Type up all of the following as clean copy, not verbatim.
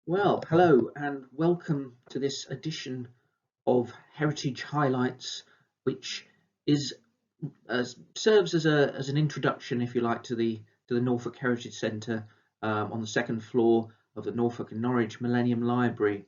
Well, hello and welcome to this edition of Heritage Highlights, which is serves as an introduction, if you like, to the Norfolk Heritage Centre on the second floor of the Norfolk and Norwich Millennium Library.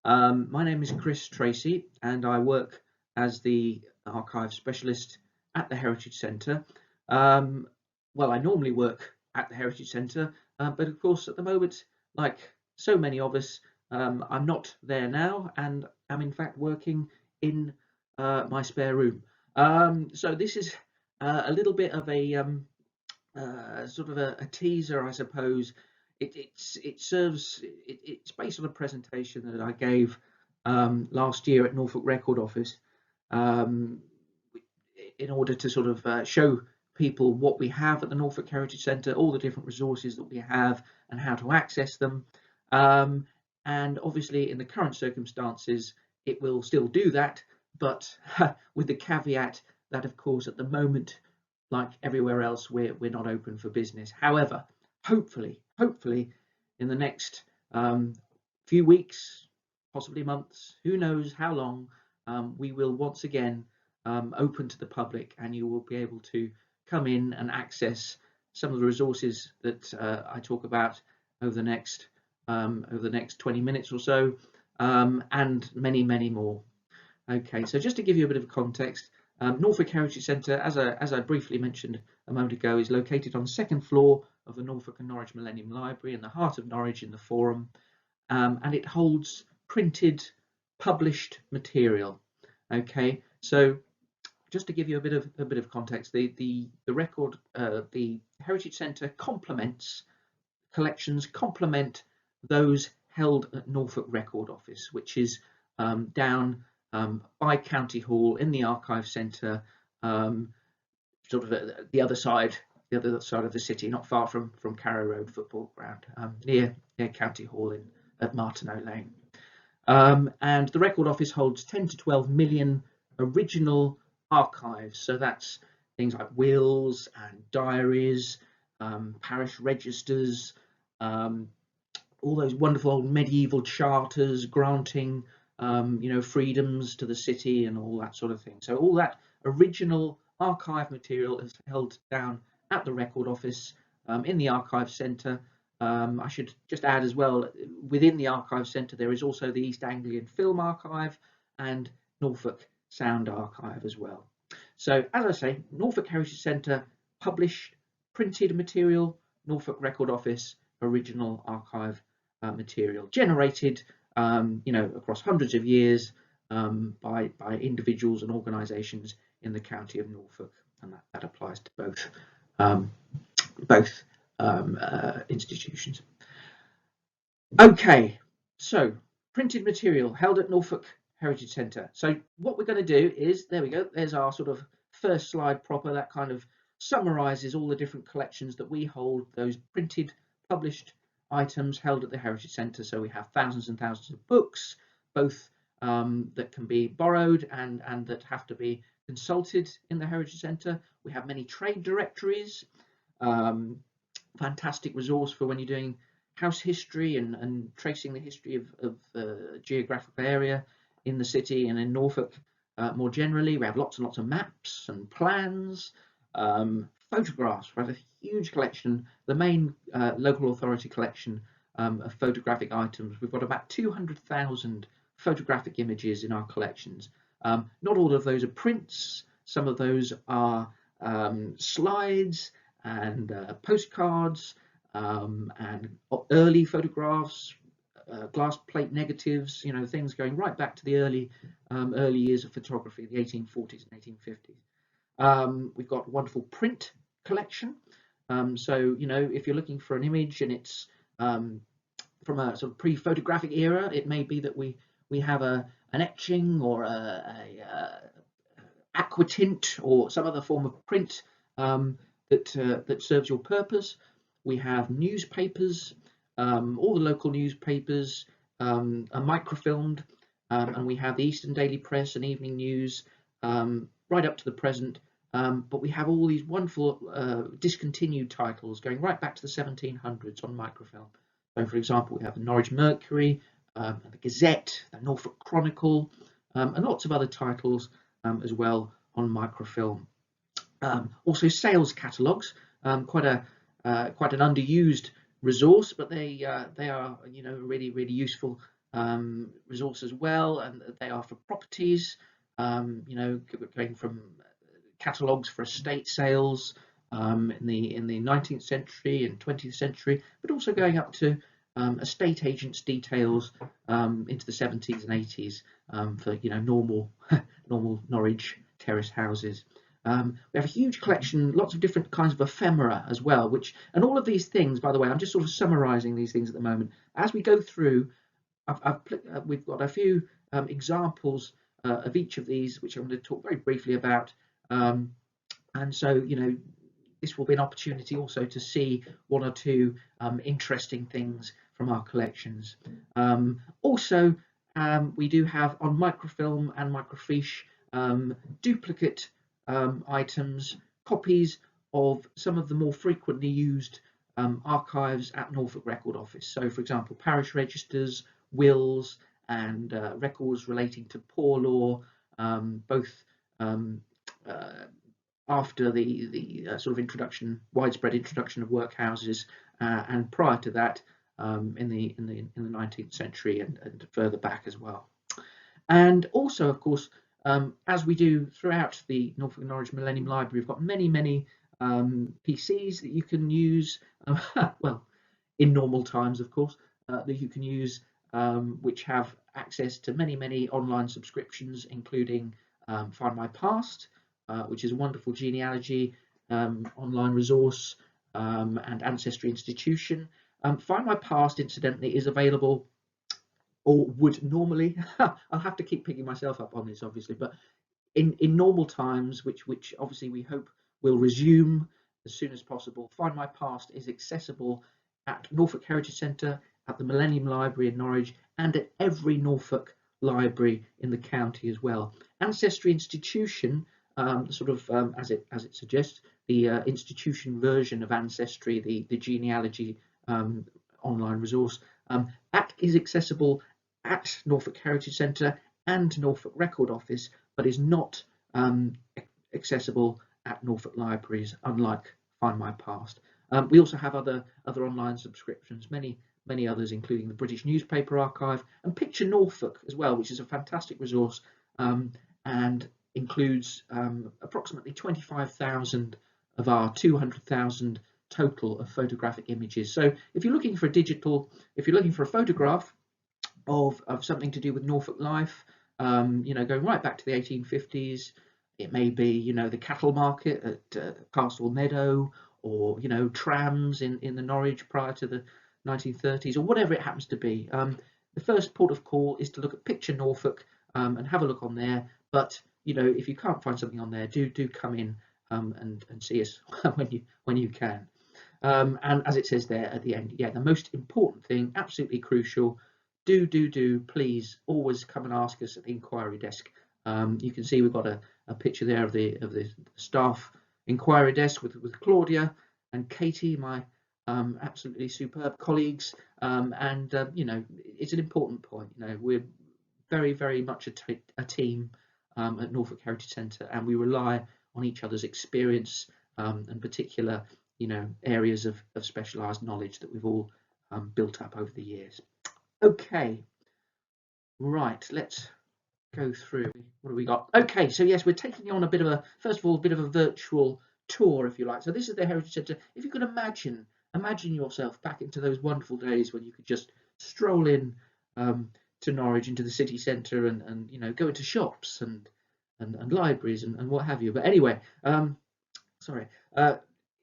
My name is Chris Tracey, and I work as the archive specialist at the Heritage Centre. Well, I normally work at the Heritage Centre, but of course, at the moment, like so many of us, I'm not there now, and am in fact working in my spare room. So this is a little bit of a sort of a teaser, I suppose. It's based on a presentation that I gave last year at Norfolk Record Office, um, in order to sort of show people what we have at the Norfolk Heritage Centre, all the different resources that we have, and how to access them. Um, and obviously, in the current circumstances, it will still do that, but with the caveat that, of course, at the moment, like everywhere else, we're not open for business. However, hopefully, in the next few weeks, possibly months, who knows how long, we will once again open to the public, and you will be able to come in and access some of the resources that I talk about over the next 20 minutes or so, and many more. Okay, so just to give you a bit of context, Norfolk Heritage Centre, as I briefly mentioned a moment ago, is located on the second floor of the Norfolk and Norwich Millennium Library in the heart of Norwich in the Forum, and it holds printed, published material. Okay, so just to give you a bit of context, the Heritage Centre complement those held at Norfolk Record Office, which is down by County Hall in the Archive Centre, sort of the other side of the city, not far from Carrow Road football ground, near County Hall at Martineau Lane. And the Record Office holds 10 to 12 million original archives. So that's things like wills and diaries, parish registers, all those wonderful old medieval charters granting, freedoms to the city and all that sort of thing. So all that original archive material is held down at the Record Office, in the Archive Centre. I should just add as well, within the Archive Centre, there is also the East Anglian Film Archive and Norfolk Sound Archive as well. So, as I say, Norfolk Heritage Centre published printed material, Norfolk Record Office original archive material, generated, across hundreds of years, by individuals and organisations in the county of Norfolk, and that applies to both institutions. Okay, so printed material held at Norfolk Heritage Centre. So what we're going to do is, there we go, there's our sort of first slide proper, that kind of summarises all the different collections that we hold, those printed, published items held at the Heritage Centre. So we have thousands and thousands of books, both that can be borrowed and that have to be consulted in the Heritage Centre. We have many trade directories, fantastic resource for when you're doing house history and tracing the history of the geographical area in the city and in Norfolk more generally. We have lots and lots of maps and plans, photographs. We have a huge collection, the main local authority collection of photographic items. We've got about 200,000 photographic images in our collections. Not all of those are prints. Some of those are slides and postcards, and early photographs, glass plate negatives, things going right back to the early years of photography, the 1840s and 1850s. We've got a wonderful print collection. So, if you're looking for an image and it's from a sort of pre-photographic era, it may be that we have an etching or a aquatint or some other form of print that serves your purpose. We have newspapers, all the local newspapers are microfilmed, and we have the Eastern Daily Press and Evening News right up to the present. But we have all these wonderful discontinued titles going right back to the 1700s on microfilm. So, for example, we have the Norwich Mercury, the Gazette, the Norfolk Chronicle, and lots of other titles as well on microfilm. Also, sales catalogues, quite an underused resource, but they are really useful resource as well, and they are for properties. Going from catalogues for estate sales in the 19th century and 20th century, but also going up to estate agents' details into the 70s and 80s for normal Norwich terrace houses. We have a huge collection, lots of different kinds of ephemera as well, and all of these things, by the way, I'm just sort of summarising these things at the moment. As we go through, we've got a few examples of each of these, which I'm going to talk very briefly about. And so, this will be an opportunity also to see one or two interesting things from our collections. Also, we do have on microfilm and microfiche duplicate items, copies of some of the more frequently used archives at Norfolk Record Office. So, for example, parish registers, wills, and records relating to poor law, both after the sort of widespread introduction of workhouses, and prior to that, in the 19th century and further back as well. And also, of course, as we do throughout the Norfolk and Norwich Millennium Library, we've got many PCs that you can use, well, in normal times, of course, that you can use, which have access to many online subscriptions, including Find My Past, which is a wonderful genealogy online resource, and Ancestry Institution. Find My Past, incidentally, is available, or would normally, I'll have to keep picking myself up on this, obviously, but in normal times, which obviously we hope will resume as soon as possible, Find My Past is accessible at Norfolk Heritage Centre, at the Millennium Library in Norwich, and at every Norfolk library in the county as well. Ancestry Institution, sort of as it suggests, the institution version of Ancestry, the genealogy online resource, that is accessible at Norfolk Heritage Centre and Norfolk Record Office, but is not accessible at Norfolk libraries, unlike Find My Past. We also have other online subscriptions, many others, including the British Newspaper Archive and Picture Norfolk as well, which is a fantastic resource, and includes approximately 25,000 of our 200,000 total of photographic images. So if you're looking for a photograph of something to do with Norfolk life, going right back to the 1850s, it may be, the cattle market at Castle Meadow, or, trams in the Norwich prior to the 1930s, or whatever it happens to be. The first port of call is to look at Picture Norfolk and have a look on there. But, if you can't find something on there, do come in and see us when you can. And as it says there at the end, the most important thing, absolutely crucial, do please always come and ask us at the inquiry desk. You can see we've got a picture there of the staff inquiry desk with Claudia and Katie, my absolutely superb colleagues, and it's an important point. We're very much a team at Norfolk Heritage Centre, and we rely on each other's experience and particular areas of specialised knowledge that we've all built up over the years. Okay, right, let's go through. What have we got? Okay, so yes, we're taking you on a bit of a virtual tour, if you like. So this is the Heritage Centre. If you could imagine yourself back into those wonderful days when you could just stroll in to Norwich, into the city centre, and go into shops and libraries and what have you. But anyway,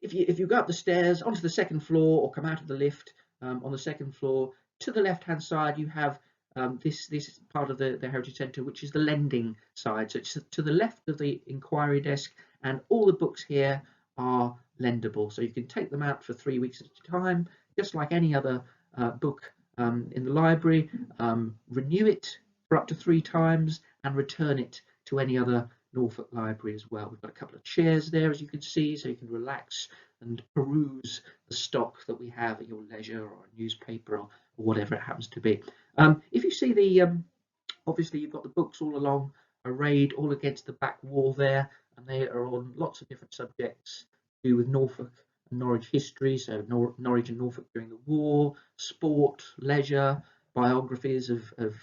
if you go up the stairs onto the second floor, or come out of the lift on the second floor, to the left hand side you have this part of the Heritage Centre, which is the lending side. So it's to the left of the inquiry desk, and all the books here are lendable, so you can take them out for 3 weeks at a time, just like any other book in the library, renew it for up to 3 times, and return it to any other Norfolk library as well. We've got a couple of chairs there, as you can see, so you can relax and peruse the stock that we have at your leisure, or a newspaper, or whatever it happens to be. If you see obviously you've got the books all along, arrayed all against the back wall there, and they are on lots of different subjects to do with Norfolk and Norwich history, so Norwich and Norfolk during the war, sport, leisure, biographies of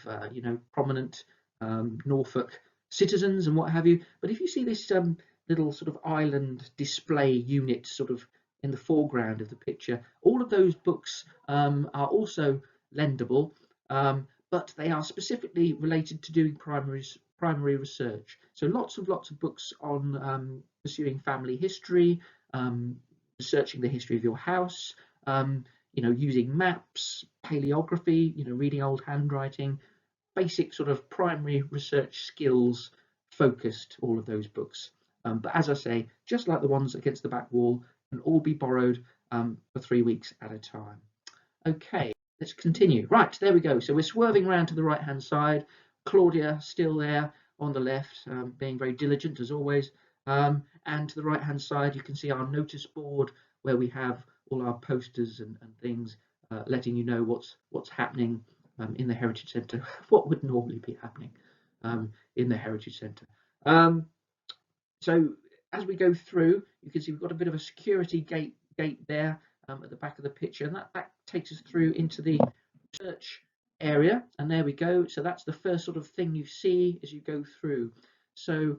prominent Norfolk citizens and what have you. But if you see this little sort of island display unit sort of in the foreground of the picture, all of those books are also lendable, but they are specifically related to doing primary research. So lots of books on pursuing family history, researching the history of your house, using maps, paleography, reading old handwriting, basic sort of primary research skills focused, all of those books. But as I say, just like the ones against the back wall, can all be borrowed for 3 weeks at a time. Okay, let's continue. Right, there we go. So we're swerving around to the right hand side. Claudia still there on the left, being very diligent as always. And to the right hand side, you can see our notice board where we have all our posters and things letting you know what's happening in the Heritage Centre, what would normally be happening in the Heritage Centre. So as we go through, you can see we've got a bit of a security gate there at the back of the picture, and that takes us through into the research area. And there we go. So that's the first sort of thing you see as you go through. So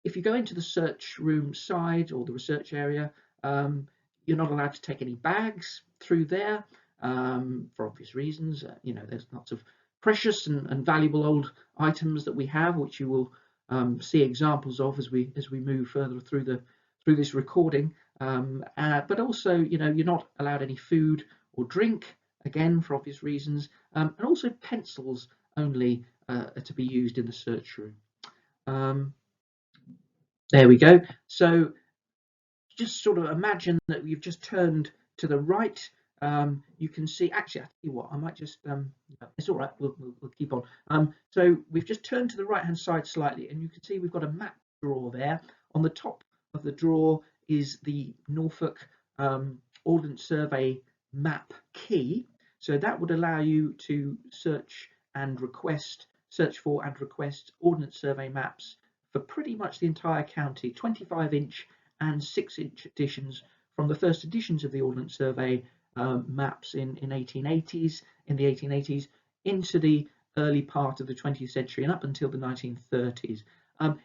if you go into the search room side or the research area, you're not allowed to take any bags through there for obvious reasons. There's lots of precious and valuable old items that we have, which you will see examples of as we move further through this recording. But also, you're not allowed any food or drink, again for obvious reasons, and also pencils only are to be used in the search room. There we go. So just sort of imagine that you've just turned to the right. You can see, actually, I tell you what, I might just, it's all right, we'll keep on. So we've just turned to the right hand side slightly, and you can see we've got a map drawer there. On the top of the drawer is the Norfolk Ordnance Survey map key. So that would allow you to search for and request Ordnance Survey maps for pretty much the entire county, 25-inch and 6-inch editions from the first editions of the Ordnance Survey maps in the 1880s into the early part of the 20th century and up until the 1930s.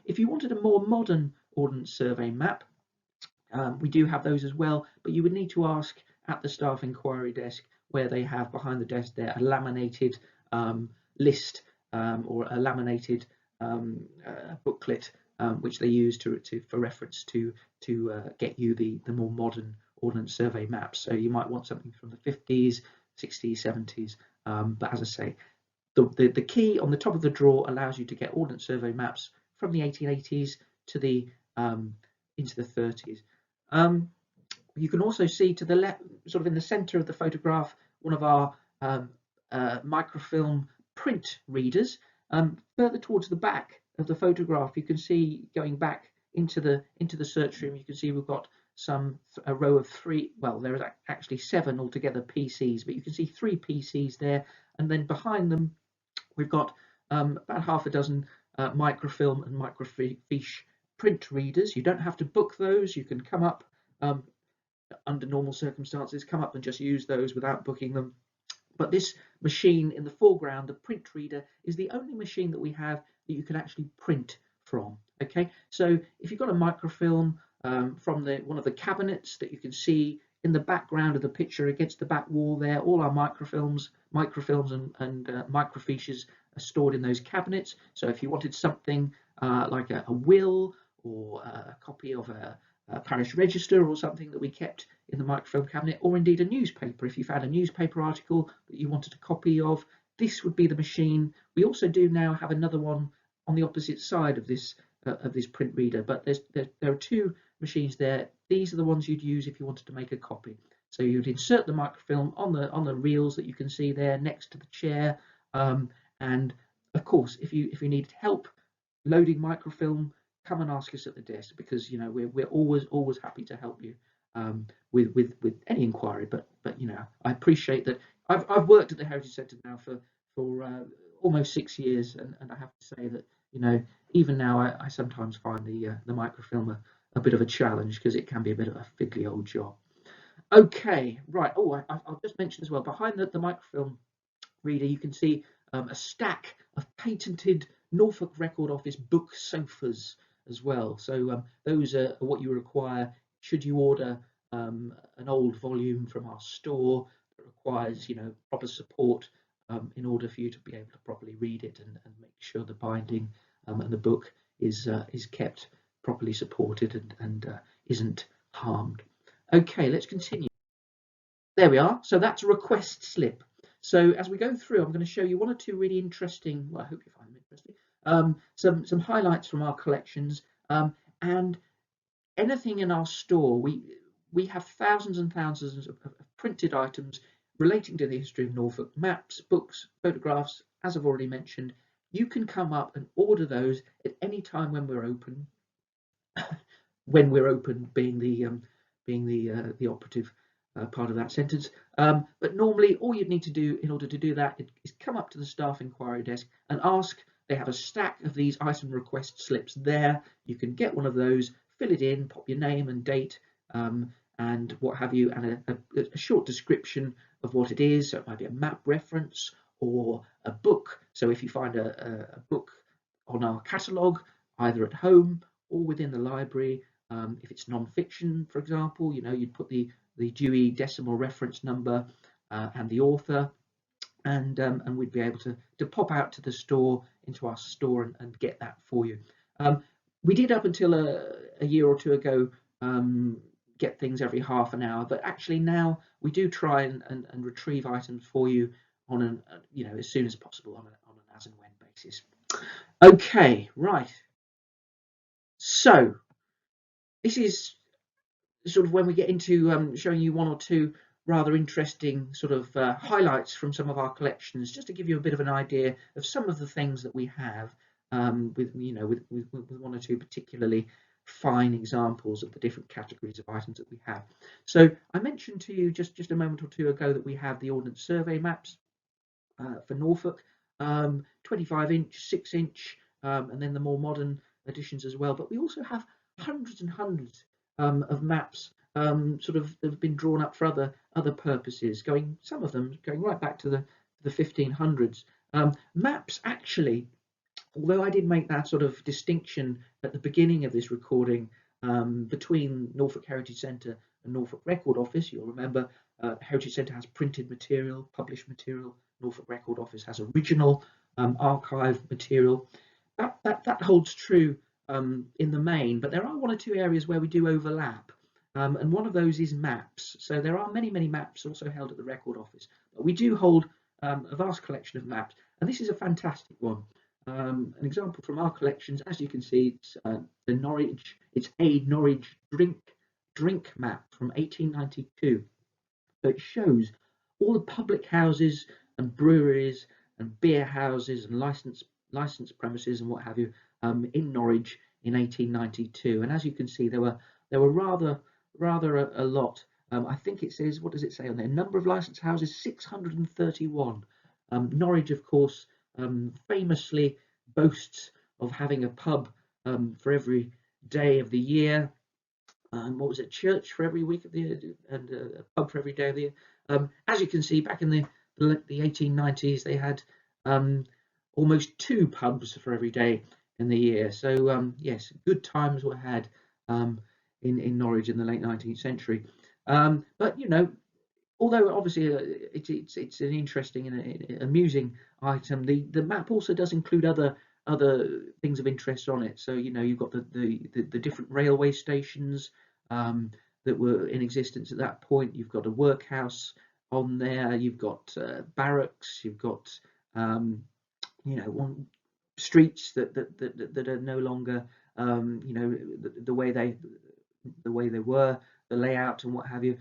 If you wanted a more modern Ordnance Survey map, we do have those as well, but you would need to ask at the staff inquiry desk, where they have behind the desk there a laminated list or a laminated booklet which they use for reference to get you the more modern Ordnance Survey maps. So you might want something from the 50s, 60s, 70s. But as I say, the key on the top of the drawer allows you to get Ordnance Survey maps from the 1880s to the into the 30s. You can also see to the left, sort of in the centre of the photograph, one of our microfilm print readers. Further towards the back of the photograph, you can see, going back into the search room, you can see we've got a row of 3. Well, there is actually 7 altogether PCs, but you can see 3 PCs there, and then behind them we've got about half a dozen microfilm and microfiche print readers. You don't have to book those. You can come up under normal circumstances, come up and just use those without booking them. But this machine in the foreground, the print reader, is the only machine that we have that you can actually print from. Okay, so if you've got a microfilm from one of the cabinets that you can see in the background of the picture against the back wall there, all our microfilms and microfiches are stored in those cabinets. So if you wanted something like a will or a copy of a parish register or something that we kept in the microfilm cabinet, or indeed a newspaper, if you found a newspaper article that you wanted a copy of, this would be the machine. We also do now have another one on the opposite side of this print reader, but there are 2 machines there. These are the ones you'd use if you wanted to make a copy. So you'd insert the microfilm on the reels that you can see there next to the chair, and of course if you needed help loading microfilm, come and ask us at the desk, because we're always happy to help you. with any inquiry. But you know, I appreciate that. I've worked at the Heritage Centre now for almost 6 years, and I have to say that, you know, even now I sometimes find the microfilm a bit of a challenge, because it can be a bit of a fiddly old job. Okay, right. Oh, I'll just mention as well, behind the microfilm reader, you can see a stack of patented Norfolk Record Office book sofas as well. So those are what you require should you order an old volume from our store that requires, you know, proper support in order for you to be able to properly read it, and make sure the binding and the book is kept properly supported and isn't harmed. Okay, let's continue. There we are. So that's a request slip. So as we go through, I'm going to show you one or two really interesting, well, I hope you find them interesting, some highlights from our collections, and anything in our store. We have thousands and thousands of printed items relating to the history of Norfolk: maps, books, photographs. As I've already mentioned, you can come up and order those at any time when we're open. When we're open being the operative part of that sentence. But normally all you'd need to do in order to do that is come up to the staff inquiry desk and ask. They have a stack of these item request slips there. You can get one of those, fill it in, pop your name and date and what have you, and a short description of what it is. So it might be a map reference or a book. So if you find a book on our catalogue, either at home or within the library, if it's non-fiction, for example, you know, you'd put the Dewey Decimal Reference number and the author, and we'd be able to pop out to the store, into our store, and get that for you. We did, up until a year or two ago, get things every half an hour, but actually now we do try and retrieve items for you on an you know, as soon as possible, on an as and when basis. Okay, right. So this is sort of when we get into showing you one or two rather interesting sort of highlights from some of our collections, just to give you a bit of an idea of some of the things that we have, with one or two particularly fine examples of the different categories of items that we have. So I mentioned to you just a moment or two ago that we have the Ordnance Survey maps for Norfolk, 25-inch, 6-inch, and then the more modern editions as well. But we also have hundreds and hundreds of maps sort of that have been drawn up for other purposes, some of them going right back to the 1500s. Maps, actually, although I did make that sort of distinction at the beginning of this recording between Norfolk Heritage Centre and Norfolk Record Office, you'll remember Heritage Centre has printed material, published material. Norfolk Record Office has original archive material. That holds true in the main, but there are one or two areas where we do overlap, and one of those is maps. So there are many maps also held at the Record Office, but we do hold a vast collection of maps, and this is a fantastic one. An example from our collections, as you can see, it's it's a Norwich drink map from 1892. So it shows all the public houses and breweries and beer houses and licensed premises and what have you in Norwich in 1892. And as you can see, there were rather a lot. I think it says, what does it say on there? Number of licensed houses, 631. Norwich, of course, famously boasts of having a pub for every day of the year. What was it? Church for every week of the year, and a pub for every day of the year. As you can see, back in the 1890s, they had almost 2 pubs for every day in the year. So yes, good times were had in Norwich in the late 19th century. But you know, although obviously it's an interesting and amusing item, the map also does include other things of interest on it. So you know, you've got the different railway stations that were in existence at that point. You've got a workhouse on there. You've got barracks. You've got you know, streets that are no longer you know, the way they were, the layout and what have you.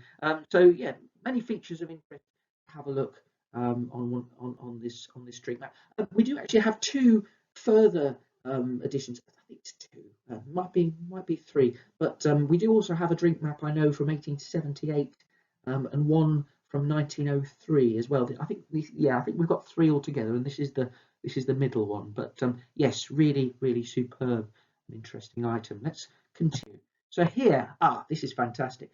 So yeah, many features of interest. Have a look on this street map. We do actually have 2 further editions. I think it's two, might be three, but we do also have a drink map, I know, from 1878, and one from 1903 as well. I think I think we've got three altogether, and this is the middle one. But yes, really superb and interesting item. Let's continue. So here, this is fantastic.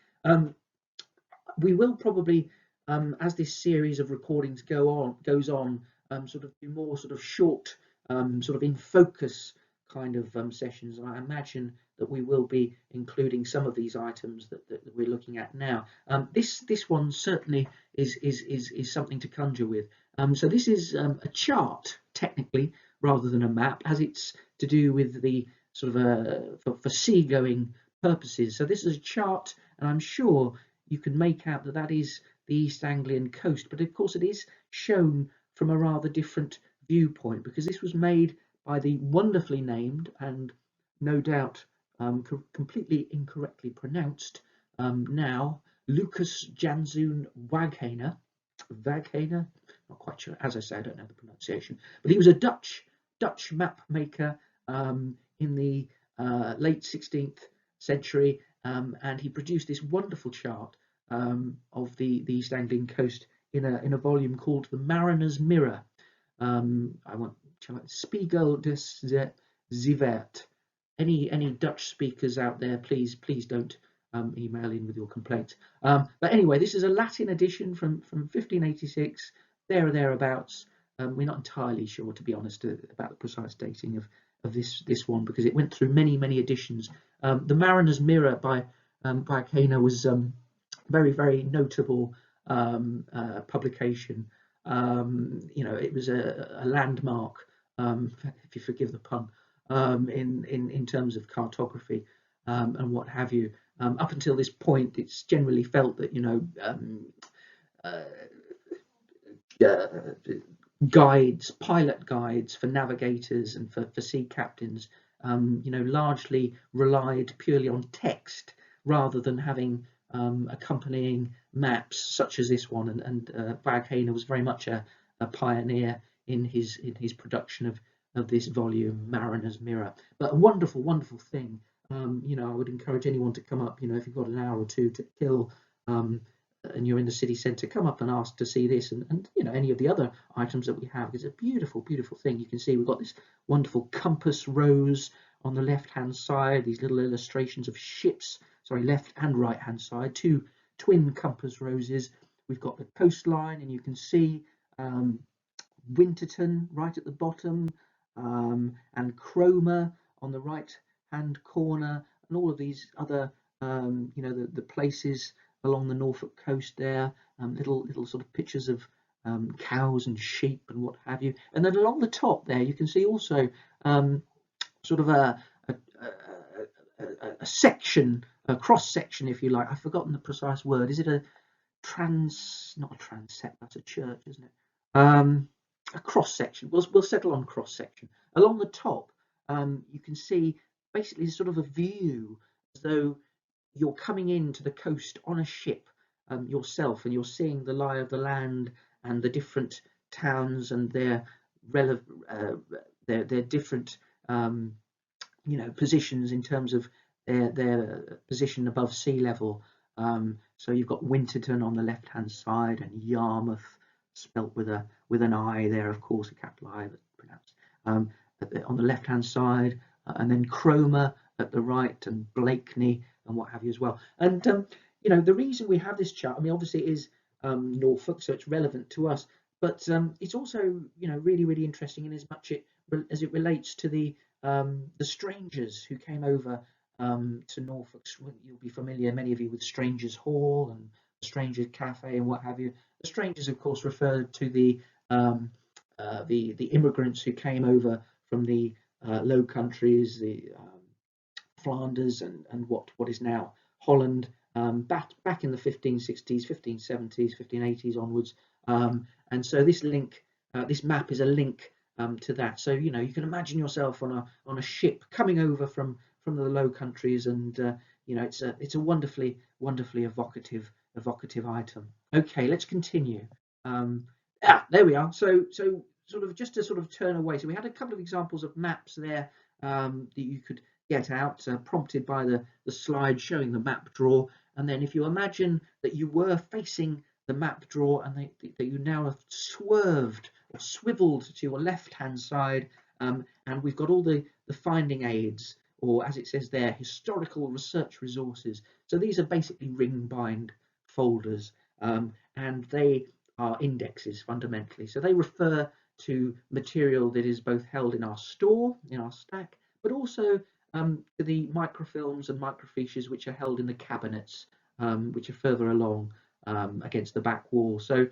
We will probably, as this series of recordings goes on, sort of do more sort of short, sort of in focus kind of sessions. And I imagine that we will be including some of these items that we're looking at now. This one certainly is something to conjure with. So this is a chart, technically, rather than a map, as it's to do with the sort of for seagoing purposes. So this is a chart, and I'm sure you can make out that that is the East Anglian coast, but of course it is shown from a rather different viewpoint, because this was made by the wonderfully named and no doubt completely incorrectly pronounced now Lucas Janzoon Waghaner, not quite sure, as I say, I don't know the pronunciation, but he was a Dutch map maker in the late 16th century, and he produced this wonderful chart of the East Anglian coast in a volume called The Mariner's Mirror. I want Spiegel des Zeewert. Any Dutch speakers out there, please don't email in with your complaints. But anyway, this is a Latin edition from 1586, there or thereabouts. We're not entirely sure, to be honest, about the precise dating of this one, because it went through many editions. The Mariner's Mirror by Kane was very notable publication. It was a landmark, if you forgive the pun, in terms of cartography and what have you. Up until this point, it's generally felt that pilot guides for navigators and for sea captains, largely relied purely on text rather than having accompanying maps such as this one. And Waghaner was very much a pioneer in his production of this volume, Mariner's Mirror. But a wonderful thing. I would encourage anyone to come up, if you've got an hour or two to kill, and you're in the city centre, come up and ask to see this and any of the other items that we have. It's a beautiful thing. You can see we've got this wonderful compass rose on the left hand side, these little illustrations of ships, left and right hand side, two twin compass roses. We've got the coastline, and you can see Winterton right at the bottom, and Cromer on the right hand corner, and all of these other the places along the Norfolk coast there, little sort of pictures of cows and sheep and what have you. And then along the top there you can see also sort of a section, a cross section, if you like. I've forgotten the precise word. Is it not a transept, that's a church, isn't it? A cross section. We'll settle on cross section. Along the top you can see basically sort of a view as though you're coming into the coast on a ship yourself, and you're seeing the lie of the land and the different towns and their different positions in terms of their position above sea level. So you've got Winterton on the left hand side, and Yarmouth spelt with an I there, of course, a capital I, but pronounced on the left hand side, and then Cromer at the right, and Blakeney and what have you as well. And the reason we have this chart, I mean, obviously it is Norfolk, so it's relevant to us, but it's also really interesting in as much as it relates to the strangers who came over to Norfolk. You'll be familiar, many of you, with Strangers Hall and the Strangers Cafe and what have you. The strangers, of course, referred to the immigrants who came over from the Low Countries, the Flanders and what is now Holland, back in the 1560s, 1570s, 1580s onwards. And so this map is a link to that. So you can imagine yourself on a ship coming over from the Low Countries, and it's a wonderfully evocative item. Okay, let's continue. There we are. So sort of just to sort of turn away. So we had a couple of examples of maps there that you could get out, prompted by the slide showing the map drawer. And then if you imagine that you were facing the map drawer and that you now have swerved or swiveled to your left-hand side, and we've got all the finding aids, or as it says there, historical research resources. So these are basically ring-bind folders, and they are indexes fundamentally. So they refer to material that is both held in our store, in our stack, but also to the microfilms and microfiches which are held in the cabinets, which are further along against the back wall. So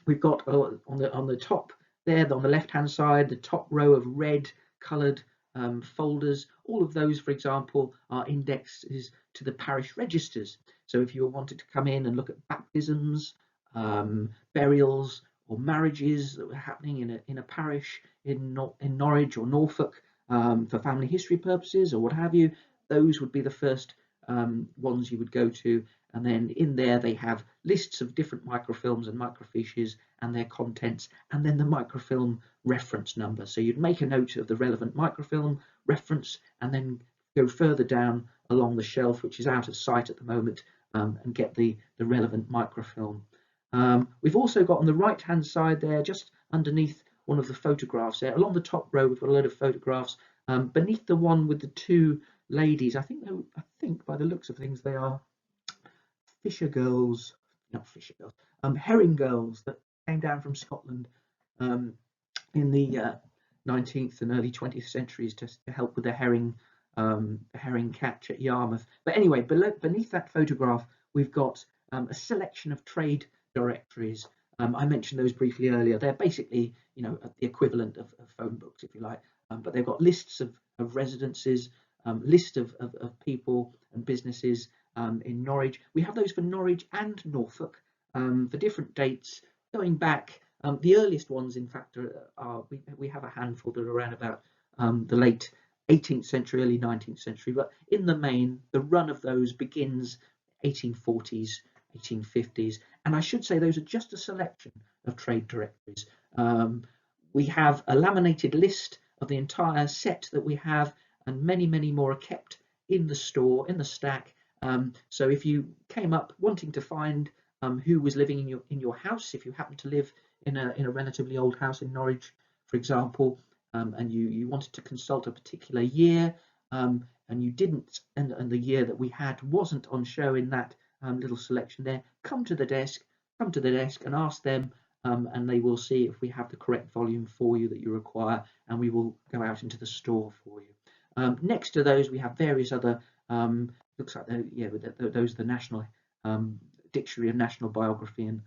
we've got on the top there, on the left-hand side, the top row of red coloured folders. All of those, for example, are indexes to the parish registers. So if you wanted to come in and look at baptisms, burials, or marriages that were happening in a parish in Norwich or Norfolk for family history purposes or what have you, those would be the first ones you would go to. And then in there they have lists of different microfilms and microfiches and their contents, and then the microfilm reference number. So you'd make a note of the relevant microfilm reference and then go further down along the shelf, which is out of sight at the moment, and get the relevant microfilm. We've also got on the right hand side there, just underneath one of the photographs there, along the top row we've got a load of photographs. Beneath the one with the two ladies, I think by the looks of things they are herring girls that came down from Scotland in the 19th and early 20th centuries to help with the herring catch at Yarmouth. But anyway, beneath that photograph we've got a selection of trade directories. I mentioned those briefly earlier. They're basically, the equivalent of phone books, if you like, but they've got lists of residences, list of people and businesses in Norwich. We have those for Norwich and Norfolk for different dates going back. The earliest ones, in fact, we have a handful that are around about the late 18th century, early 19th century, but in the main, the run of those begins 1840s, 1850s, and I should say those are just a selection of trade directories. We have a laminated list of the entire set that we have, and many more are kept in the store, in the stack. So if you came up wanting to find who was living in your house, if you happen to live in a relatively old house in Norwich, for example, and you wanted to consult a particular year, and you didn't, and the year that we had wasn't on show in that little selection there, come to the desk and ask them, and they will see if we have the correct volume for you that you require, and we will go out into the store for you. Next to those we have various other, looks like those are the National Dictionary of National Biography and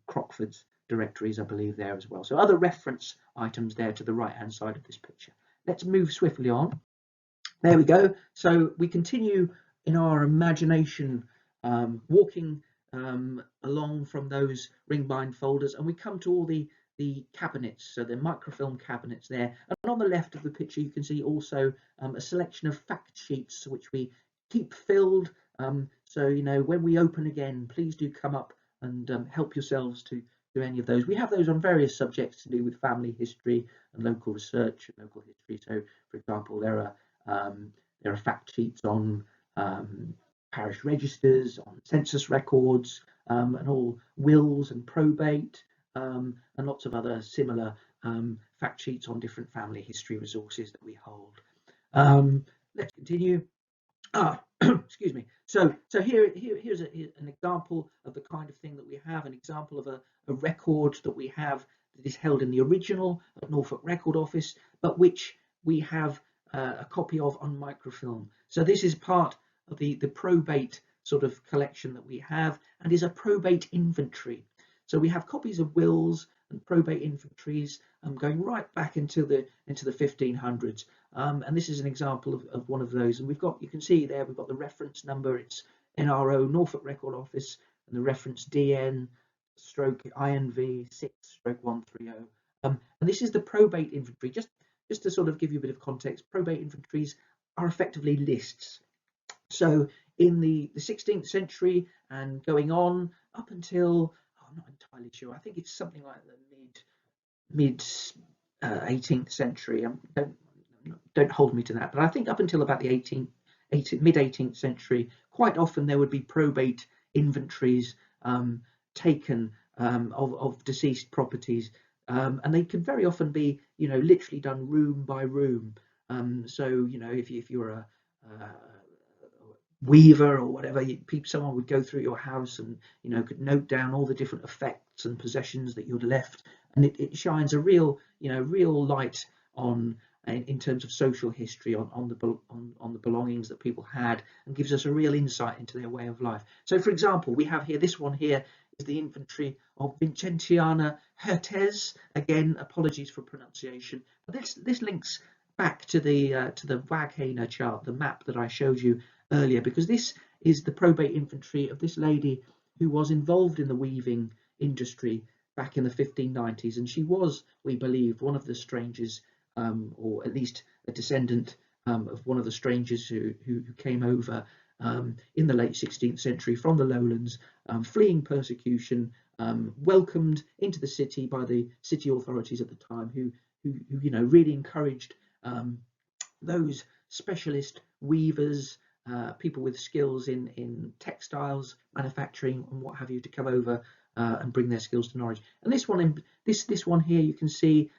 Crockford's directories, I believe, there as well. So other reference items there to the right hand side of this picture. Let's move swiftly on. There we go. So we continue in our imagination, walking along from those ring-bind folders, and we come to all the cabinets, so the microfilm cabinets there. And on the left of the picture you can see also a selection of fact sheets which we keep filled. So when we open again, please do come up and help yourselves to any of those. We have those on various subjects to do with family history and local research and local history. So for example, there are fact sheets on parish registers, on census records, and all wills and probate, and lots of other similar fact sheets on different family history resources that we hold. Let's continue. Excuse me. So here's an example of the kind of thing that we have, an example of a record that we have that is held in the original at Norfolk Record Office, but which we have a copy of on microfilm. So this is part of the probate sort of collection that we have, and is a probate inventory. So we have copies of wills and probate inventories going right back into the 1500s, and this is an example of one of those. And you can see there we've got the reference number. It's NRO Norfolk Record Office, and the reference DN/INV 6/130. And this is the probate inventory. Just to sort of give you a bit of context, probate inventories are effectively lists. So in the 16th century and going on up until, I'm not entirely sure, I think it's something like the mid 18th century. Don't don't hold me to that, but I think up until about the mid 18th century, quite often there would be probate inventories taken of deceased properties, and they could very often be, literally done room by room. So, if you're a weaver or whatever, someone would go through your house and could note down all the different effects and possessions that you'd left, and it shines a real light on, in terms of social history, on the belongings that people had, and gives us a real insight into their way of life. So, for example, we have here, this one here is the inventory of Vincentiana Hertes. Again, apologies for pronunciation, but this links back to the Waghaner chart, the map that I showed you earlier, because this is the probate inventory of this lady who was involved in the weaving industry back in the 1590s, and she was, we believe, one of the strangers, or at least a descendant of one of the strangers who came over in the late 16th century from the lowlands, fleeing persecution, welcomed into the city by the city authorities at the time, who really encouraged those specialist weavers, people with skills in textiles, manufacturing, and what have you, to come over and bring their skills to Norwich. And this one here, you can see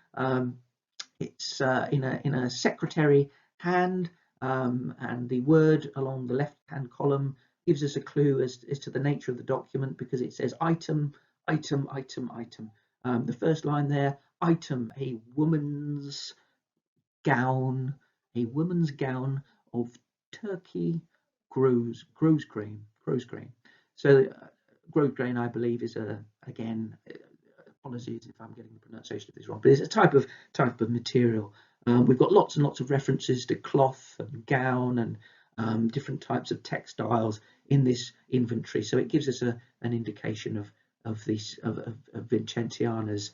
it's in a secretary hand, and the word along the left-hand column gives us a clue as to the nature of the document, because it says item, item, item, item. The first line there, item, a woman's gown of Turkey grosgrain. So grosgrain, I believe, is again, apologies if I'm getting the pronunciation of this wrong, but it's a type of material. We've got lots and lots of references to cloth and gown and different types of textiles in this inventory, so it gives us an indication of Vincentiana's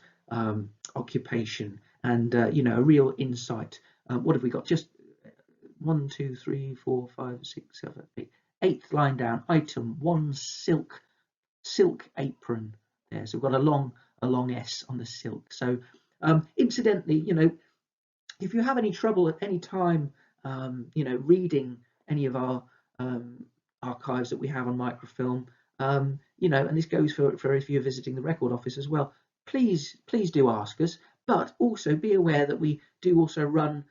occupation, and a real insight. What have we got? Just 1, 2, 3, 4, 5, 6, 7, 8. Eighth line down, item, one silk apron there. So we've got a long S on the silk. So incidentally, if you have any trouble at any time, reading any of our archives that we have on microfilm, and this goes for if you're visiting the record office as well, please do ask us. But also be aware that we do also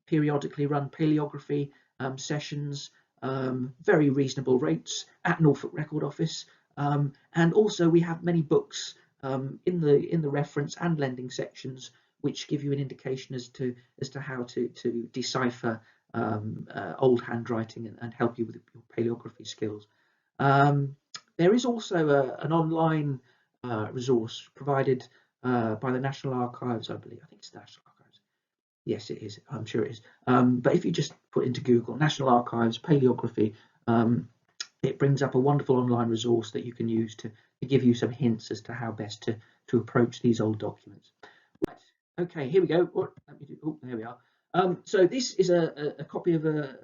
periodically run paleography sessions, very reasonable rates at Norfolk Record Office, and also we have many books in the reference and lending sections, which give you an indication as to how to decipher old handwriting and help you with your paleography skills. There is also an online resource provided by the National Archives, I believe. I think it's the National Archives. Yes, it is. I'm sure it is. But if you just put into Google National Archives paleography, it brings up a wonderful online resource that you can use to give you some hints as to how best to approach these old documents. Right. Okay, here we go. Let me do, oh, there we are. So this is a copy of a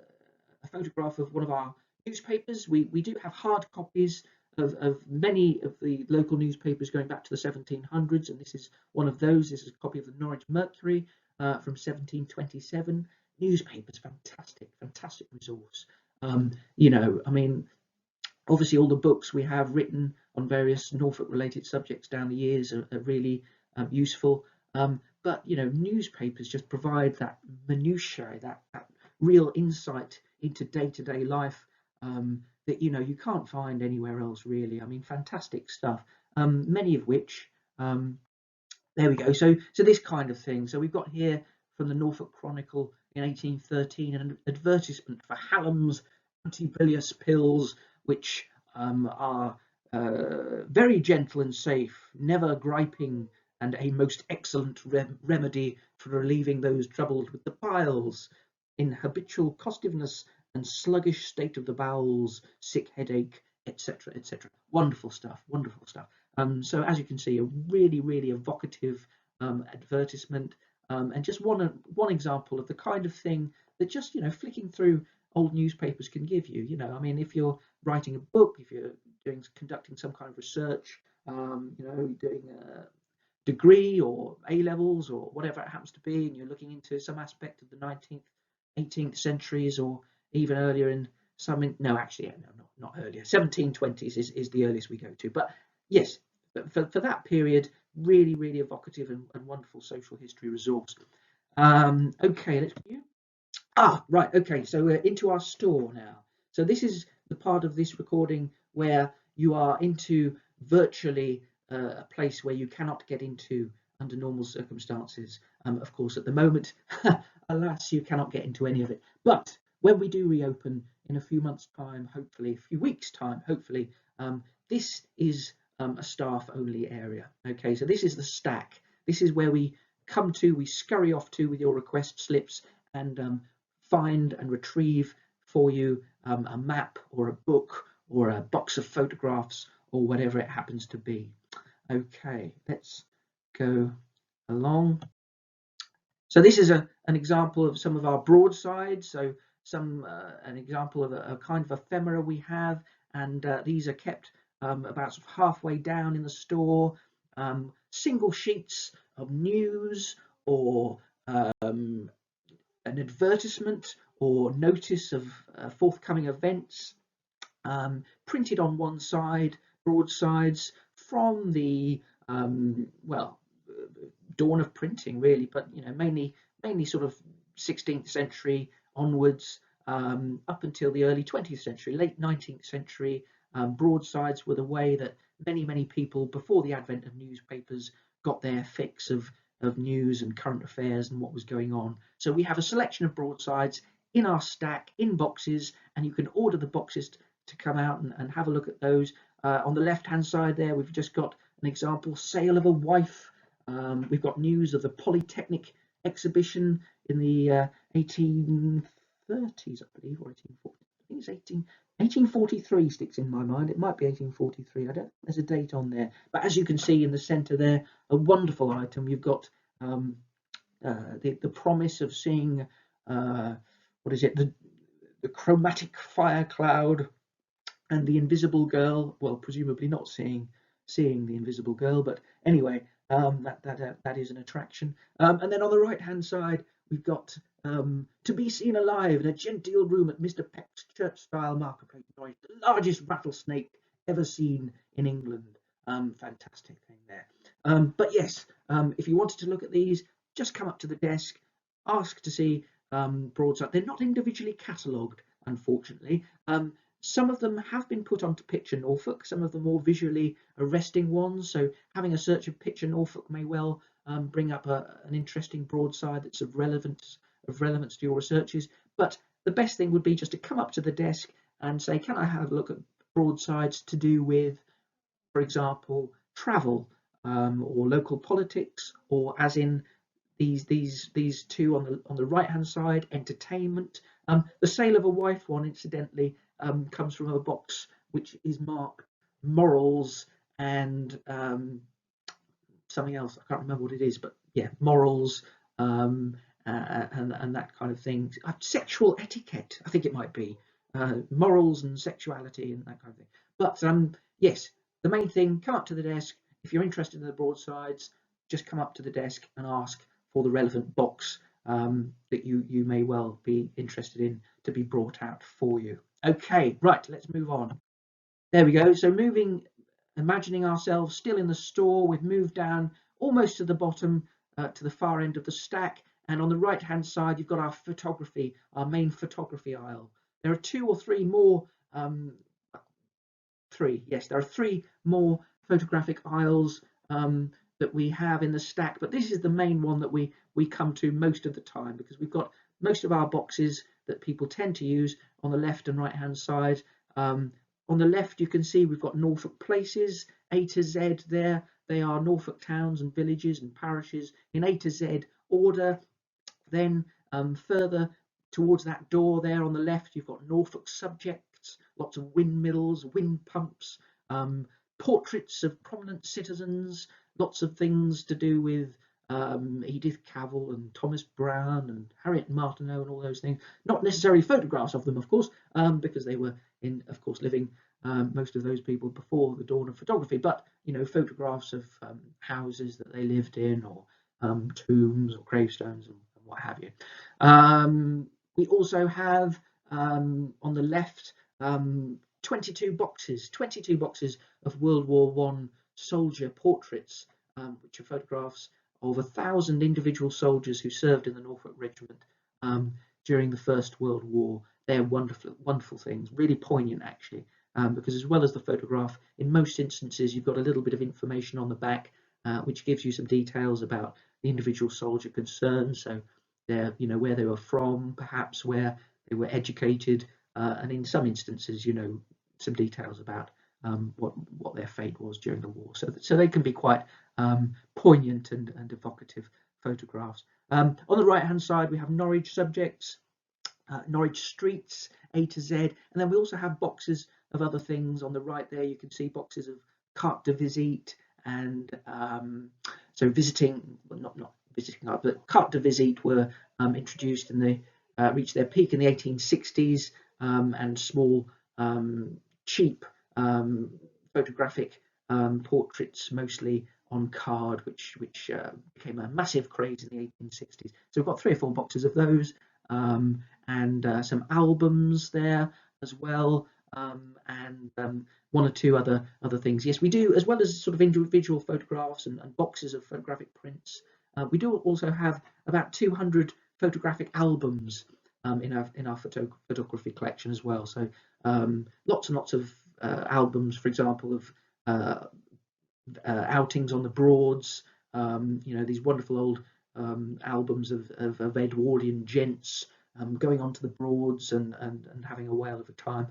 photograph of one of our newspapers. We do have hard copies of many of the local newspapers going back to the 1700s, and this is one of those. This is a copy of the Norwich Mercury from 1727. Newspapers, fantastic resource. I mean, obviously all the books we have written on various Norfolk related subjects down the years are really useful, but newspapers just provide that minutiae, that real insight into day-to-day life that you can't find anywhere else really. I mean, fantastic stuff, many of which there we go. So this kind of thing. So we've got here from the Norfolk Chronicle in 1813 an advertisement for Hallam's antibilious pills, which are very gentle and safe, never griping, and a most excellent remedy for relieving those troubled with the piles, in habitual costiveness and sluggish state of the bowels, sick headache, etc., etc. Wonderful stuff. So as you can see, a really evocative advertisement, and just one example of the kind of thing that just flicking through old newspapers can give you. I mean, if you're writing a book, if you're conducting some kind of research, doing degree or A levels or whatever it happens to be, and you're looking into some aspect of the 19th, 18th centuries, or even earlier in some, no, actually, no, not earlier, 1720s is the earliest we go to. But yes, for that period, really, really evocative and wonderful social history resource. Okay, let's view. Right, okay, so we're into our store now. So this is the part of this recording where you are into virtually a place where you cannot get into under normal circumstances. Of course, at the moment, alas, you cannot get into any of it. But when we do reopen in a few months' time, hopefully, a few weeks' time, hopefully, this is a staff-only area. Okay, so this is the stack. This is where we come to, we scurry off to with your request slips and find and retrieve for you a map or a book or a box of photographs or whatever it happens to be. Okay, let's go along. So this is an example of some of our broadsides. So an example of a kind of ephemera we have, and these are kept about sort of halfway down in the store. Single sheets of news or an advertisement or notice of forthcoming events, printed on one side, broadsides from the dawn of printing, really, but mainly sort of 16th century onwards, up until the early 20th century, late 19th century. Broadsides were the way that many people before the advent of newspapers got their fix of news and current affairs and what was going on. So we have a selection of broadsides in our stack in boxes, and you can order the boxes to come out and have a look at those. On the left hand side there, we've just got an example, sale of a wife. We've got news of the Polytechnic exhibition in the 1830s, I believe, or 1840. I think it's 1843 sticks in my mind. It might be 1843. I don't. There's a date on there, but as you can see in the centre there, a wonderful item. You've got the promise of seeing what is it? The chromatic fire cloud and the invisible girl. Well, presumably not seeing the invisible girl, but anyway, that is an attraction. And then on the right hand side, we've got to be seen alive in a genteel room at Mr. Peck's church style marketplace, the largest rattlesnake ever seen in England. Fantastic thing there. But yes, if you wanted to look at these, just come up to the desk, ask to see broadside. They're not individually catalogued, unfortunately. Some of them have been put onto Picture Norfolk, some of the more visually arresting ones. So having a search of Picture Norfolk may well bring up an interesting broadside that's of relevance to your researches. But the best thing would be just to come up to the desk and say, can I have a look at broadsides to do with, for example, travel or local politics, or as in these two on the right hand side, entertainment. The sale of a wife one, incidentally, comes from a box which is marked morals and something else. I can't remember what it is, but yeah, morals and that kind of thing. Sexual etiquette, I think it might be. Morals and sexuality and that kind of thing. But yes, the main thing, come up to the desk. If you're interested in the broadsides, just come up to the desk and ask for the relevant box that you may well be interested in to be brought out for you. Okay, right, let's move on. There we go. So imagining ourselves still in the store, we've moved down almost to the bottom, to the far end of the stack, and on the right hand side you've got our photography, our main photography aisle. There are two or three more there are three more photographic aisles that we have in the stack, but this is the main one that we come to most of the time, because we've got most of our boxes that people tend to use on the left and right hand side. On the left you can see we've got Norfolk places, A to Z there. They are Norfolk towns and villages and parishes in A to Z order. Then further towards that door there on the left you've got Norfolk subjects, lots of windmills, wind pumps, portraits of prominent citizens, lots of things to do with Edith Cavell and Thomas Brown and Harriet Martineau and all those things. Not necessarily photographs of them, of course, because they were living most of those people before the dawn of photography, but photographs of houses that they lived in, or tombs or gravestones and what have you. We also have on the left 22 boxes of World War One soldier portraits, which are photographs of 1,000 individual soldiers who served in the Norfolk Regiment during the First World War. They're wonderful things, really poignant actually, because as well as the photograph, in most instances you've got a little bit of information on the back, which gives you some details about the individual soldier concerned. So they're, where they were from, perhaps where they were educated, and in some instances, some details about what their fate was during the war. So they can be quite poignant and evocative photographs. On the right hand side, we have Norwich subjects, Norwich streets, A to Z, and then we also have boxes of other things. On the right there, you can see boxes of carte de visite, and so visiting, well, not visiting card, but carte de visite were introduced and they reached their peak in the 1860s, and small cheap photographic portraits, mostly on card, which became a massive craze in the 1860s. So we've got 3 or 4 boxes of those, and some albums there as well, and 1 or 2 other things. Yes, we do, as well as sort of individual photographs and boxes of photographic prints. We do also have about 200 photographic albums in our photography collection as well. So lots and lots of albums, for example, of outings on the Broads. These wonderful old albums of Edwardian gents going onto the Broads and having a whale of a time.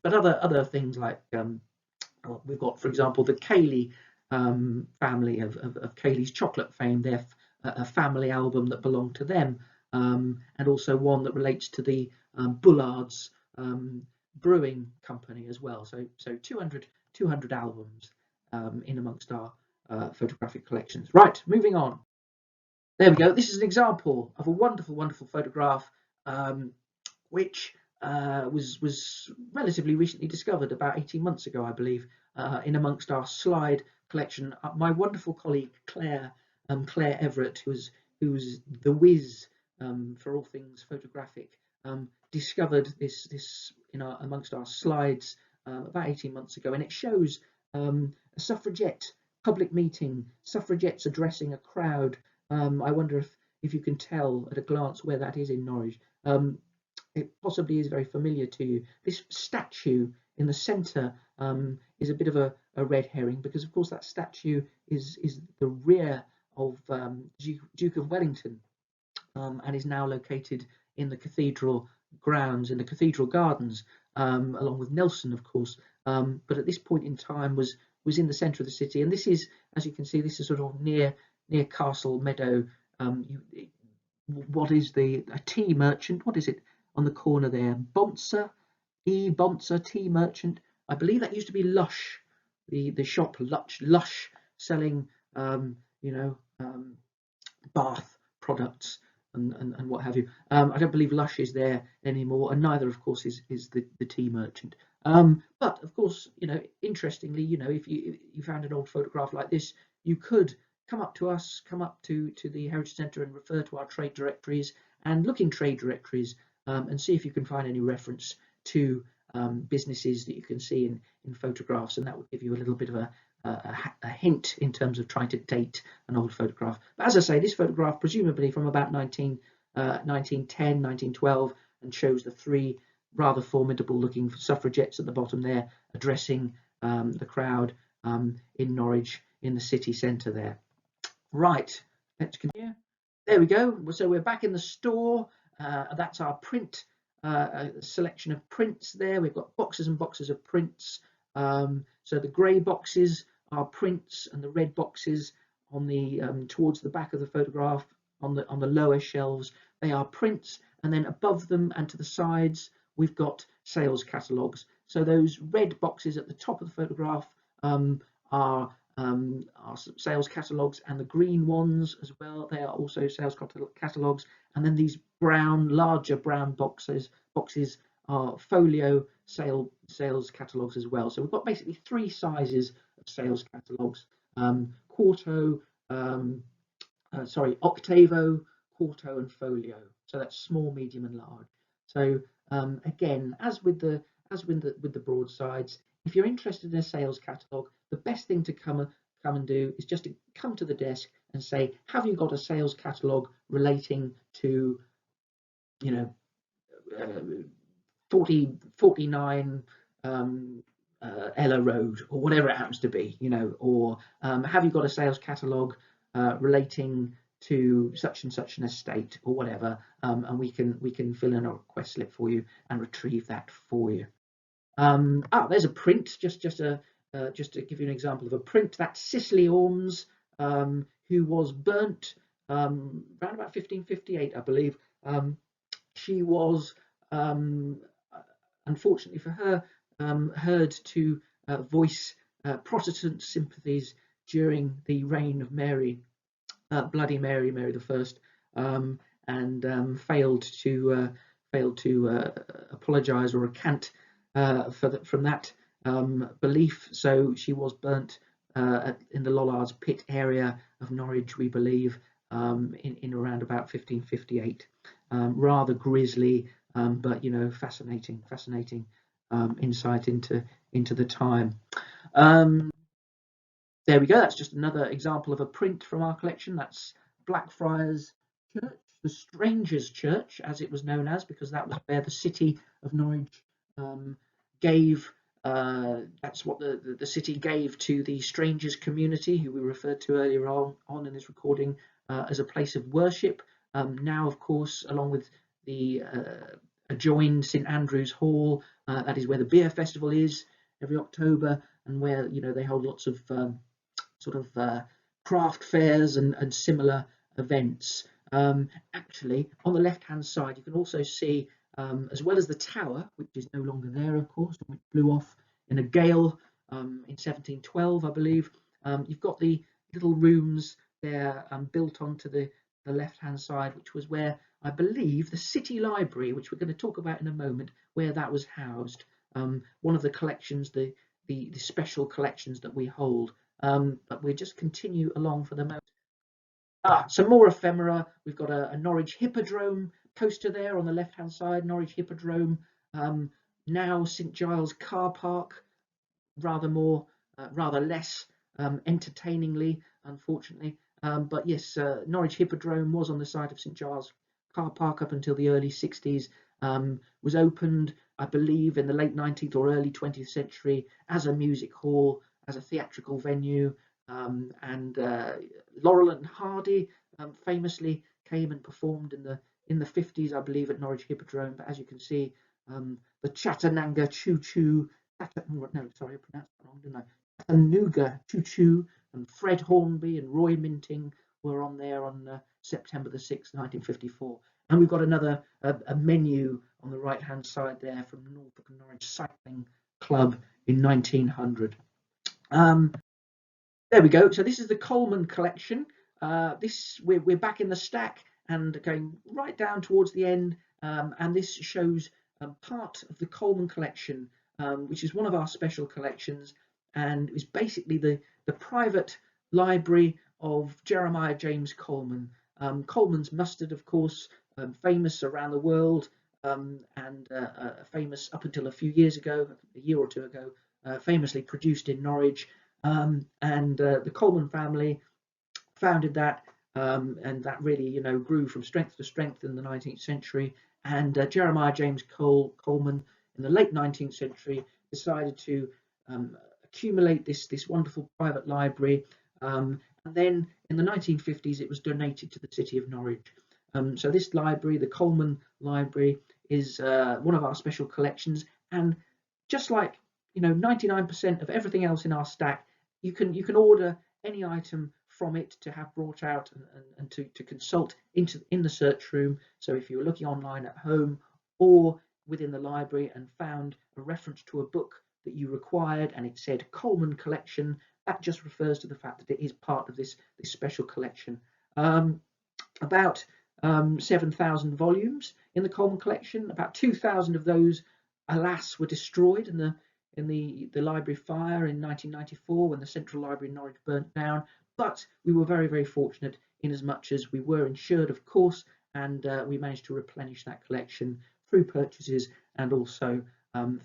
But other things like we've got, for example, the Cayley family of Cayley's chocolate fame. They're a family album that belonged to them, and also one that relates to the Bullards brewing company as well. So 200 albums in amongst our photographic collections. Right, moving on. There we go. This is an example of a wonderful photograph, which was relatively recently discovered, about 18 months ago, I believe, in amongst our slide collection. My wonderful colleague Claire Everett, who's the whiz for all things photographic, discovered this amongst our slides about 18 months ago, and it shows a suffragette public meeting, suffragettes addressing a crowd. I wonder if you can tell at a glance where that is in Norwich. It possibly is very familiar to you. This statue in the centre is a bit of a red herring, because of course that statue is the rear of Duke of Wellington, and is now located in the cathedral grounds, in the cathedral gardens, along with Nelson, of course. But at this point in time was in the centre of the city, and this is, as you can see, this is sort of near Castle Meadow. What is a tea merchant? What is it on the corner there? Bonser tea merchant. I believe that used to be Lush, the shop Lush selling bath products and what have you. I don't believe Lush is there anymore, and neither, of course, is the tea merchant. But of course, interestingly, if you found an old photograph like this, you could come up to us, come up to the Heritage Centre and refer to our trade directories, and look in trade directories and see if you can find any reference to businesses that you can see in photographs, and that would give you a little bit of a hint in terms of trying to date an old photograph. But as I say, this photograph presumably from about 1910, 1912, and shows the 3 rather formidable looking suffragettes at the bottom there addressing the crowd in Norwich, in the city centre there. Right, let's continue. There we go. So we're back in the store. That's our print selection of prints there. We've got boxes and boxes of prints. So the grey boxes are prints, and the red boxes on the towards the back of the photograph on the lower shelves, they are prints, and then above them and to the sides we've got sales catalogues. So those red boxes at the top of the photograph are sales catalogues, and the green ones as well, they are also sales catalogues. And then these larger brown boxes are folio sales catalogues as well. So we've got basically 3 sizes of sales catalogues: quarto, octavo, quarto, and folio. So that's small, medium, and large. So again, as with the broadsides, if you're interested in a sales catalogue, the best thing to come and do is just to come to the desk and say, have you got a sales catalogue relating to, you know, 49 Ella Road, or whatever it happens to be, you know, or have you got a sales catalogue relating to such and such an estate, or whatever, and we can fill in a request slip for you and retrieve that for you. There's a print, just to give you an example of a print. That's Sicily Holmes, who was burnt around about 1558, I believe. She was, unfortunately for her, heard to voice Protestant sympathies during the reign of Mary, Bloody Mary, Mary I, and failed to apologise or recant from that belief. So she was burnt in the Lollards Pit area of Norwich, we believe, in around about 1558. Rather grisly, but you know, fascinating insight into the time. There we go. That's just another example of a print from our collection. That's Blackfriars Church, the Strangers' Church, as it was known as, because that was where the city of Norwich gave. That's what the city gave to the strangers community, who we referred to earlier on in this recording, as a place of worship. Now, of course, along with the adjoined St Andrew's Hall, that is where the beer festival is every October, and where, you know, they hold lots of craft fairs and similar events. Actually, on the left-hand side, you can also see, as well as the tower, which is no longer there, of course, which blew off in a gale in 1712, I believe. You've got the little rooms there built onto the left-hand side, which was where, I believe, the city library, which we're going to talk about in a moment, where that was housed. One of the collections, the special collections that we hold. But we'll just continue along for the moment. Some more ephemera. We've got a Norwich Hippodrome poster there on the left-hand side. Norwich Hippodrome, now St Giles Car Park, rather less entertainingly, unfortunately. But yes, Norwich Hippodrome was on the side of St Giles Car Park up until the early 60s. Was opened, I believe, in the late 19th or early 20th century as a music hall, as a theatrical venue, and Laurel and Hardy famously came and performed in the 50s, I believe, at Norwich Hippodrome. But as you can see, the Chattanooga Choo Choo, no, sorry, I pronounced that wrong, didn't I? Chattanooga Choo Choo and Fred Hornby and Roy Minting were on there on September the 6th, 1954. And we've got another a menu on the right-hand side there from Norfolk and Norwich Cycling Club in 1900. There we go. So this is the Coleman Collection. We're back in the stack and going right down towards the end. And this shows part of the Coleman Collection, which is one of our special collections, and is basically the private library of Jeremiah James Coleman. Coleman's mustard, of course, famous around the world, and famous up until a few years ago, a year or two ago, famously produced in Norwich. And the Coleman family founded that, and that really, you know, grew from strength to strength in the 19th century. And Jeremiah James Coleman, in the late 19th century, decided to accumulate this wonderful private library. And then in the 1950s, it was donated to the city of Norwich. So this library, the Coleman Library, is one of our special collections. And just like, you know, 99% of everything else in our stack, you can order any item from it to have brought out and to consult in the search room. So if you were looking online at home or within the library and found a reference to a book that you required and it said Coleman Collection, that just refers to the fact that it is part of this special collection. About 7,000 volumes in the Coleman Collection. About 2,000 of those alas, were destroyed in the library fire in 1994 when the Central Library in Norwich burnt down. But we were very, very fortunate in as much as we were insured, of course, and we managed to replenish that collection through purchases and also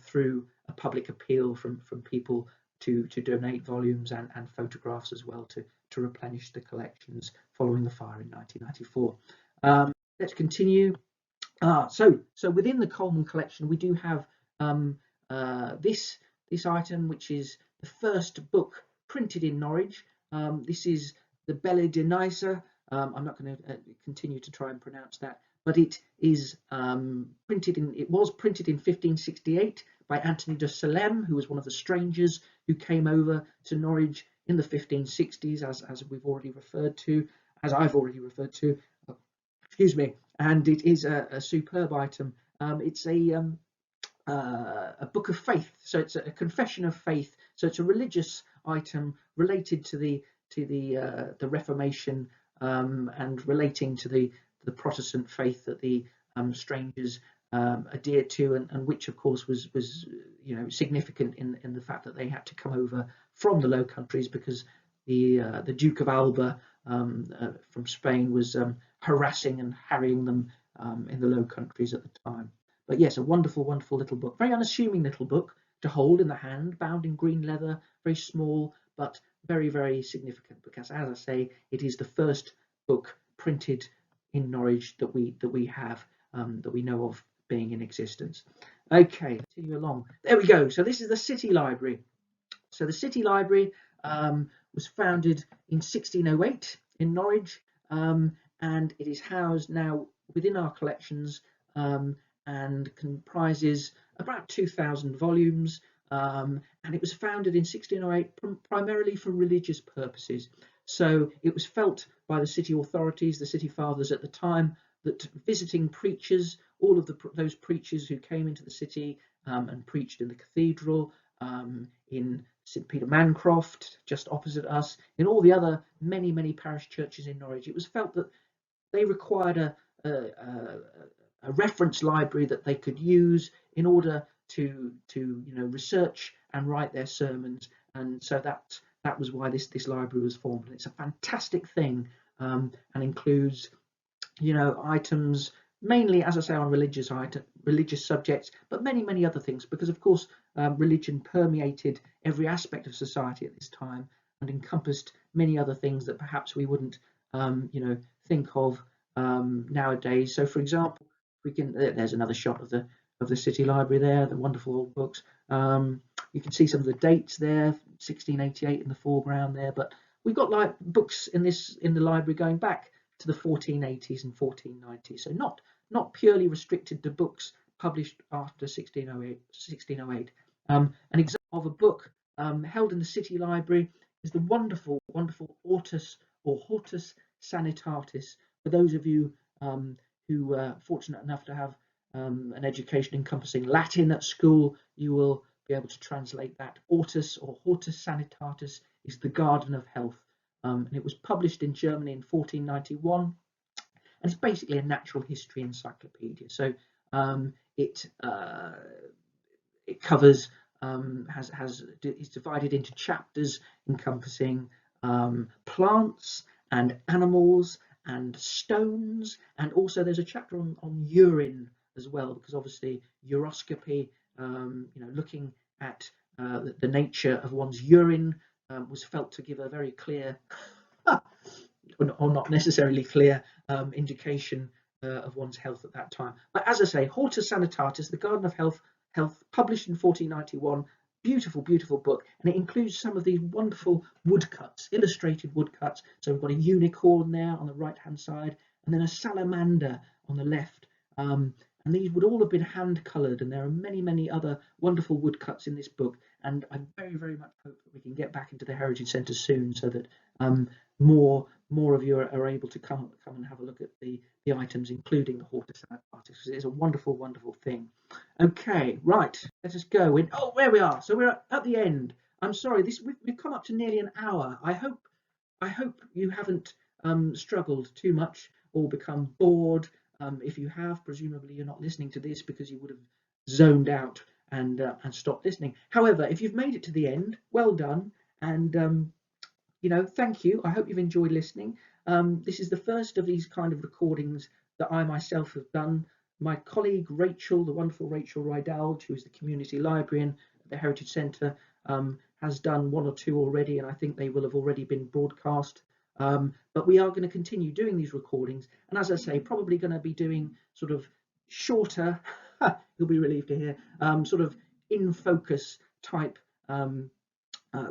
through a public appeal from people to donate volumes and photographs as well to replenish the collections following the fire in 1994. Let's continue. So within the Coleman collection, we do have this item, which is the first book printed in Norwich. This is the Belle de Nysa. I'm not going to continue to try and pronounce that, but it is it was printed in 1568 by Anthony de Salem, who was one of the strangers who came over to Norwich in the 1560s, as we've already referred to, as I've already referred to. Excuse me. And it is a superb item. It's a book of faith, so it's a confession of faith. So it's a religious item related to the Reformation and relating to the Protestant faith that the strangers adhered to, and which of course was significant in the fact that they had to come over from the Low Countries because the Duke of Alba from Spain was harassing and harrying them in the Low Countries at the time. But yes, a wonderful, wonderful little book, very unassuming little book to hold in the hand, bound in green leather, very small, but very, very significant because, as I say, it is the first book printed in Norwich that we have, that we know of being in existence. Okay, let's continue along. There we go. So this is the City Library. So the City Library was founded in 1608 in Norwich, and it is housed now within our collections and comprises about 2,000 volumes. And it was founded in 1608 primarily for religious purposes. So it was felt by the city authorities, the city fathers at the time, that visiting preachers, all of those preachers who came into the city and preached in the cathedral, in St Peter Mancroft, just opposite us, in all the other many parish churches in Norwich, it was felt that they required a reference library that they could use in order to research and write their sermons, and so that was why this library was formed. And it's a fantastic thing, and includes items mainly, as I say, on religious subjects, but many other things, because of course religion permeated every aspect of society at this time and encompassed many other things that perhaps we wouldn't think of nowadays. So for example, there's another shot of the City Library there, the wonderful old books. You can see some of the dates there, 1688 in the foreground there, but we've got like books in the library going back to the 1480s and 1490s, so not purely restricted to books published after 1608. An example of a book held in the City Library is the wonderful Hortus Sanitatis. For those of you who were fortunate enough to have an education encompassing Latin at school, you will be able to translate that. Hortus Sanitatis is the Garden of Health, and it was published in Germany in 1491, and it's basically a natural history encyclopedia. So it covers is divided into chapters encompassing plants and animals and stones, and also there's a chapter on urine as well, because obviously uroscopy, looking at the nature of one's urine, was felt to give a very clear or not necessarily clear indication of one's health at that time. But as I say, Hortus Sanitatis, the Garden of Health, published in 1491, beautiful book, and it includes some of these wonderful woodcuts, illustrated woodcuts. So we've got a unicorn there on the right hand side, and then a salamander on the left, and these would all have been hand coloured, and there are many other wonderful woodcuts in this book, and I very much hope that we can get back into the Heritage Centre soon, so that more of you are able to come and have a look at the items, including the Hortus Sanitatis, because it is a wonderful thing. Okay, right, let us go. There we are. So we're at the end. I'm sorry, we've come up to nearly an hour. I hope you haven't struggled too much or become bored. If you have, presumably you're not listening to this because you would have zoned out and stop listening. However, if you've made it to the end, well done, and thank you. I hope you've enjoyed listening. This is the first of these kind of recordings that I myself have done. My colleague Rachel, the wonderful Rachel Rydalge, who is the community librarian at the Heritage Centre, has done one or two already, and I think they will have already been broadcast. But we are going to continue doing these recordings, and as I say, probably going to be doing sort of shorter, you'll be relieved to hear, sort of in focus type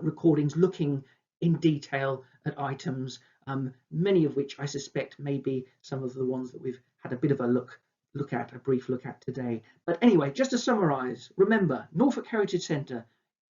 recordings, looking in detail at items, many of which I suspect may be some of the ones that we've had a bit of a brief look at today. But anyway, just to summarise, remember, Norfolk Heritage Centre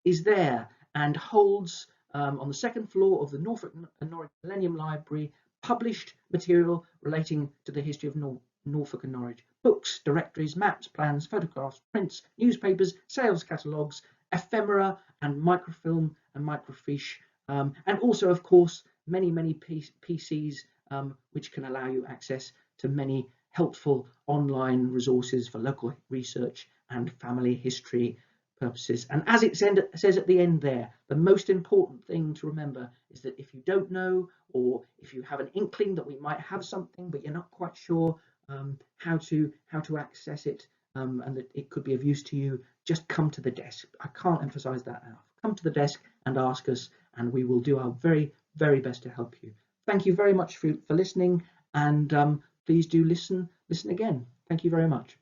is there and holds on the second floor of the Norfolk and Norwich Millennium Library published material relating to the history of Norfolk and Norwich. Books, directories, maps, plans, photographs, prints, newspapers, sales catalogues, ephemera and microfilm and microfiche, and also, of course, many PCs which can allow you access to many helpful online resources for local research and family history purposes. And as it says at the end there, the most important thing to remember is that if you don't know, or if you have an inkling that we might have something but you're not quite sure how to access it, and that it could be of use to you, just come to the desk. I can't emphasize that enough. Come to the desk and ask us, and we will do our very, very best to help you. Thank you very much for listening, and please do listen again. Thank you very much.